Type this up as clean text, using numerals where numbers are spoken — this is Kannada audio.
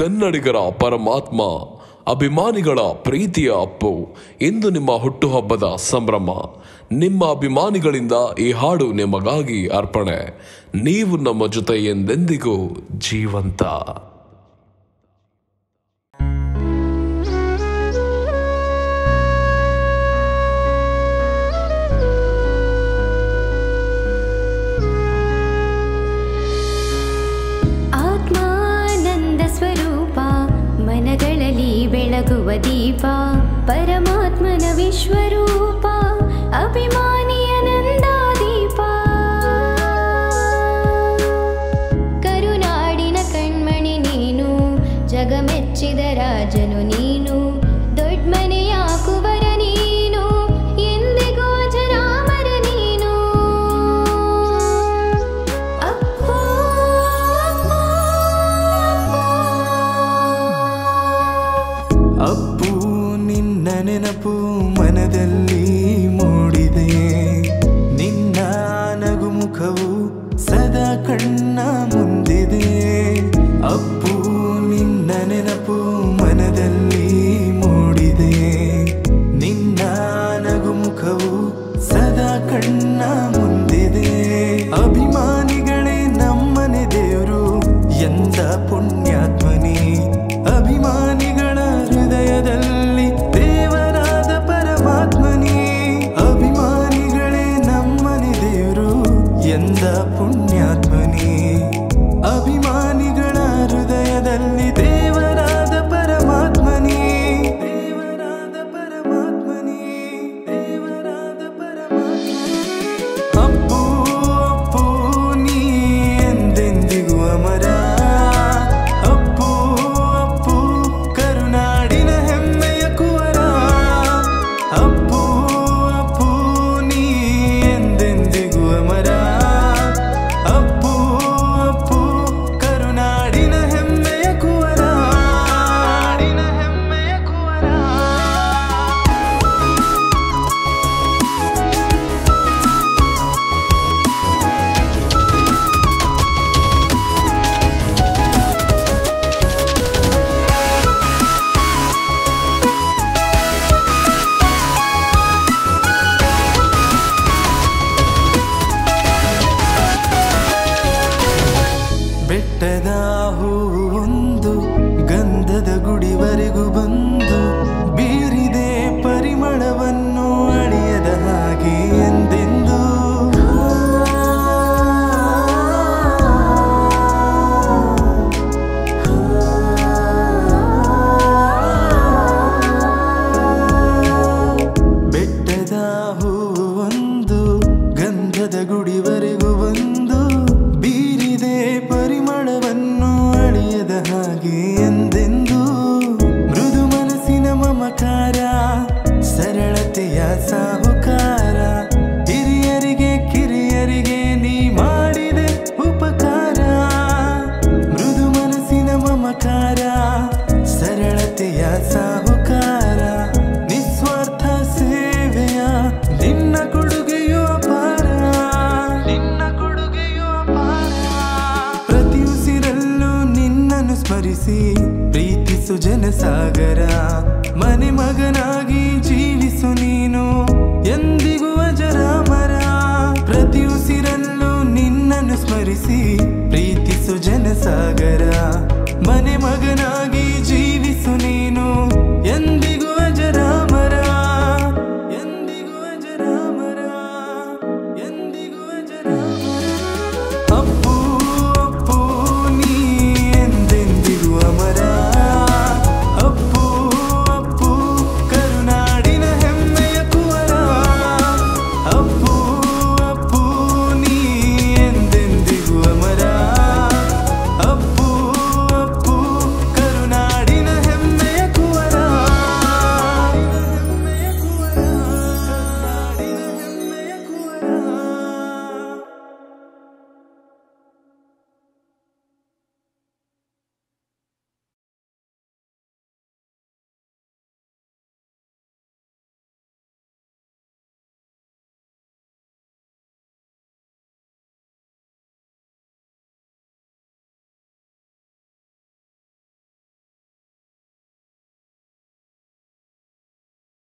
ಕನ್ನಡಿಗರ ಪರಮಾತ್ಮ, ಅಭಿಮಾನಿಗಳ ಪ್ರೀತಿಯ ಅಪ್ಪು. ಇಂದು ನಿಮ್ಮ ಹುಟ್ಟುಹಬ್ಬದ ಸಂಭ್ರಮ. ನಿಮ್ಮ ಅಭಿಮಾನಿಗಳಿಂದ ಈ ಹಾಡು ನಿಮಗಾಗಿ ಅರ್ಪಣೆ. ನೀವು ನಮ್ಮ ಜೊತೆ ಎಂದೆಂದಿಗೂ ಜೀವಂತ. ಮನಗಳಲ್ಲಿ ಬೆಳಗುವ ದೀಪ, ಪರಮಾತ್ಮನ ವಿಶ್ವರೂಪ, ಅಭಿಮಾನಿಯ ನಂದಾದೀಪ. ಕರುನಾಡಿನ ಕಣ್ಮಣಿ ನೀನು, ಜಗಮೆಚ್ಚಿದ ರಾಜನು ನೀನು, ದೊಡ್ಮನೆಯ ಕುವರ ನೀನು, ಎಂದಿಗೂ ಅಜರಾಮರ ನೀನು. ಅಪ್ಪು ನಿನ್ನ ನೆನಪು ಮನದಲ್ಲಿ ಮೂಡಿದೆ, ನಿನ್ನ ನಗುಮುಖವು ಸದಾ ಕಣ್ಣ ಮುಂದಿದೆ. ಅಪ್ಪು ನಿನ್ನ ನೆನಪು ಮನದಲ್ಲಿ ಮೂಡಿದೆ, ನಿನ್ನ ನಗುಮುಖವು ಸದಾ ಕಣ್ಣ ಮುಂದಿದೆ. ಅಭಿಮಾನಿಗಳೇ ನಮ್ಮನೆ ದೇವರು, ಎಂದ ಪುಣ್ಯಾತ್ಮನೇ. ಅಭಿಮಾನಿಗಳ ಹೃದಯದಲ್ಲಿ ದೇವರಾದ ಪರಮಾತ್ಮನೇ. ಅಭಿಮಾನಿಗಳೇ ನಮ್ಮನೆ ದೇವರು, ಎಂದ ಪುಣ್ಯಾತ್ಮನೇ. ಅಭಿಮಾನಿಗಳ ಹೃದಯದಲ್ಲಿ ದೇವರಾದ ಪರಮಾತ್ಮನೇ. ದೇವರಾದ ಪರಮಾತ್ಮನೇ, ದೇವರಾದ ಪರಮಾತ್ಮನೇ. ಅಪ್ಪು ಅಪ್ಪು ನೀ ಎಂದೆಂದಿಗೂ ಅಮರ. ಬೆಟ್ಟದ ಹೂವೊಂದು ಗಂಧದ ಗುಡಿವರೆಗೂ ಬಂದು ಬೀರಿದೆ ಪರಿಮಳವನ್ನು ಅಳಿಯದ ಹಾಗೆ ಎಂದೆಂದು. ಬೆಟ್ಟದ ಹೂವೊಂದು ಗಂಧದ ಗುಡಿವರೆಗೂ ಬಂದು ಬೀರಿದೆ ಪರಿಮಳವನ್ನು ಅಳಿಯದ ಹಾಗೆ ಎಂದೆಂದು. ಮೃದು ಮನಸ್ಸಿನ ಮಮಕಾರ, ಸರಳತೆಯ ಸಾಹುಕಾರ, ಹಿರಿಯರಿಗೆ ಕಿರಿಯರಿಗೆ ನೀ ಮಾಡಿದೆ ಉಪಕಾರ. ಮೃದು ಮನಸ್ಸಿನ ಮಮಕಾರ, ಸರಳತೆಯ ಸಾಹುಕಾರ, ನಿಸ್ವಾರ್ಥ ಸೇವೆಯ ನಿನ್ನ ಕೊಡುಗೆಯು ಅಪಾರ. ನಿನ್ನ ಕೊಡುಗೆಯು ಅಪಾರ. ಪ್ರತಿ ಉಸಿರಲ್ಲೂ ನಿನ್ನನ್ನು ಸ್ಮರಿಸಿ ಪ್ರೀತಿಸು ಜನಸಾಗರ. ಮನೆ ಮಗನಾಗಿ ಜೀವಿಸು ನೀನು, ಎಂದಿಗೂ ಅಜರಾಮರ. ಪ್ರತಿ ಉಸಿರಲ್ಲೂ ನಿನ್ನನ್ನು ಸ್ಮರಿಸಿ ಪ್ರೀತಿಸು ಜನಸಾಗರ.